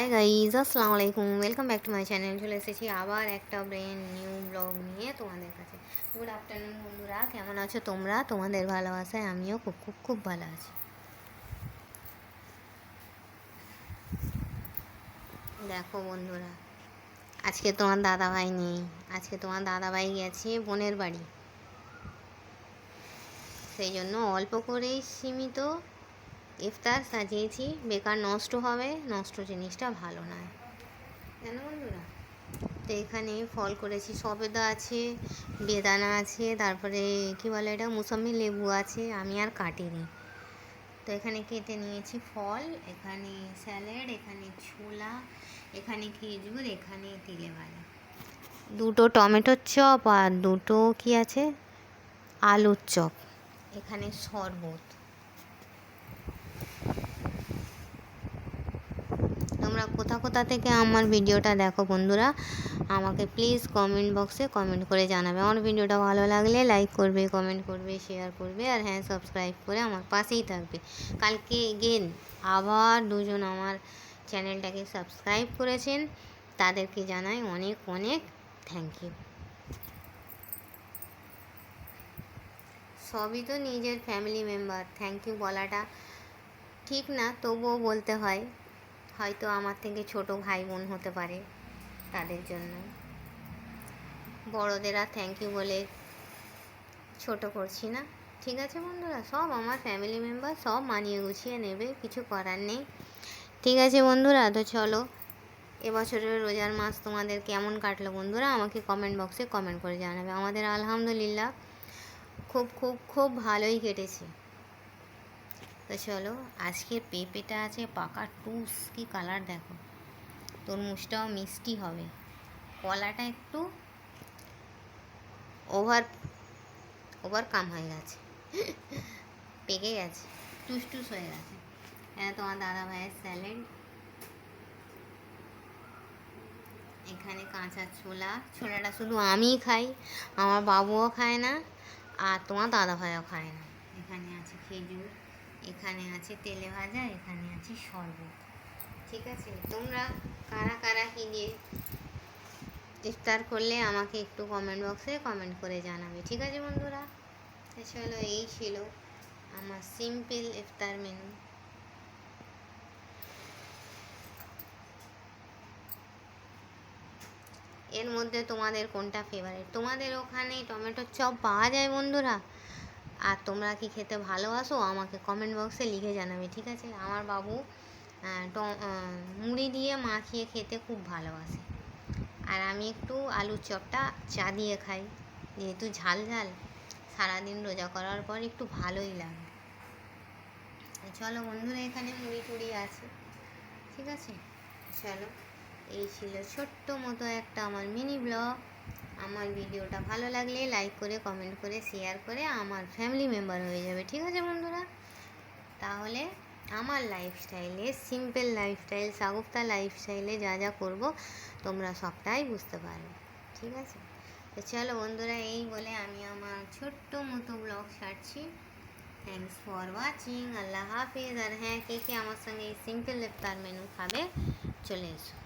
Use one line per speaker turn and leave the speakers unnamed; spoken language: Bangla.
হাই গাইজ, আসসালামু আলাইকুম, welcome back to my channel. চলে এসেছি আবার একটা ব্র্যান্ড নিউ ব্লগ নিয়ে তোমাদের কাছে। গুড আফটারনুন বন্ধুরা, কেমন আছো তোমরা? তোমাদের ভালোবাসায় আমিও খুব খুব খুব ভালো আছি। দেখো বন্ধুরা, আজকে তোমার দাদাভাই নেই। আজকে তোমার দাদাভাই গেছে বোনের বাড়ি, সেই জন্য অল্প করেই সীমিত ইফতার সাজিয়েছি। বেকার নষ্ট হবে, নষ্ট জিনিসটা ভালো নয়, জানো বন্ধুরা। তো এখানে ফল করেছি, সবেদা আছে, বেদানা আছে, তারপরে কি বলে এটা, মুসাম্বি লেবু আছে, আমি আর কাটিনি। তো এখানে কেটে নিয়েছি ফল, এখানে স্যালাড, এখানে ছোলা, এখানে খেজুর, এখানে তিলে ভাজা, দুটো টমেটোর চপ আর দুটো কি আছে, আলুর চপ, এখানে শরবত। তোমরা কোথা কোথা থেকে আমার ভিডিওটা দেখো বন্ধুরা, আমাকে প্লিজ কমেন্ট বক্সে কমেন্ট করে জানাবে। আমার ভিডিওটা ভালো লাগলে লাইক করবে, কমেন্ট করবে, শেয়ার করবে, আর হ্যাঁ, সাবস্ক্রাইব করে আমার পাশেই থাকবে। কালকে এগেন আবার দুজন আমার চ্যানেলটাকে সাবস্ক্রাইব করেছেন, তাদেরকে জানাই অনেক অনেক থ্যাংক ইউ। সবই তো নিজের ফ্যামিলি মেম্বার, থ্যাংক ইউ বলাটা ঠিক না, তবুও বলতে হয়। হয়তো আমার থেকে ছোট ভাই বোন হতে পারে, তাদের জন্য বড়দের আর থ্যাংক ইউ বলে ছোট করছি না, ঠিক আছে বন্ধুরা। সব আমার ফ্যামিলি মেম্বার, সব মানিয়ে গুছিয়ে নেবে, কিছু করার নেই, ঠিক আছে বন্ধুরা। তো চলো, এবছরের রোজার মাস তোমাদের কেমন কাটলো বন্ধুরা, আমাকে কমেন্ট বক্সে কমেন্ট করে জানাবে। আমাদের আলহামদুলিল্লাহ খুব খুব খুব ভালোই কেটেছে। তো চলো, আজকে পেঁপেটা আছে পাকা টুস, কি কালার দেখো, তরমুজটাও মিষ্টি হবে, কলাটা একটু ওভার কাম হয়ে গেছে, পেকে গেছে, টুস টুস হয়ে গেছে। এটা তোমার দাদা ভাইয়ের স্যালাড, এখানে কাঁচা ছোলাটা শুধু আমিই খাই, আমার বাবুও খায় না, আর তোমার দাদা ভাইও খায় না। এখানে আছে খেজুর, এখানে আছে তেলে ভাজা, এখানে আছে শরবত, ঠিক আছে। তোমরা কারা কারা কী দিয়ে ইফতার করলে আমাকে একটু কমেন্ট বক্সে কমেন্ট করে জানাবে, ঠিক আছে বন্ধুরা। চলো, এই ছিল আমার সিম্পল ইফতার মেনু। এর মধ্যে তোমাদের কোনটা ফেভারিট? তোমাদের ওখানে টমেটোর চপ পাওয়া যায় বন্ধুরা? আর তোমরা কি খেতে ভালোবাসো? আমাকে কমেন্ট বক্সে লিখে জানাবে, ঠিক আছে। আমার বাবু মুড়ি দিয়ে মাখিয়ে খেতে খুব ভালোবাসে, আর আমি একটু আলুর চপটা চা দিয়ে খাই, যেহেতু ঝাল ঝাল, সারাদিন রোজা করার পর একটু ভালোই লাগে। চলো বন্ধুরা, এখানে মুড়ি টুড়ি আছে, ঠিক আছে। চলো, এই ছিল ছোট্ট মতো একটা আমার মিনি ব্লগ। আমার ভিডিওটা ভালো লাগলে লাইক করে, কমেন্ট করে, শেয়ার করে আমার ফ্যামিলি মেম্বার হয়ে যাবে, ঠিক আছে বন্ধুরা। তাহলে আমার লাইফস্টাইলে, সিম্পল লাইফস্টাইল, শাগুফতা লাইফস্টাইলে যা যা করব তোমরা সবটাই বুঝতে পারবে, ঠিক আছে। তো চলো বন্ধুরা, এই বলে আমি আমার ছোট্ট মতো ব্লগ ছাড়ছি। থ্যাংকস ফর ওয়াচিং, আল্লাহ হাফিজ। আর হ্যাঁ, কে কে আমার সঙ্গে এই সিম্পল ইফতার মেনু খাবে, চলে এসো।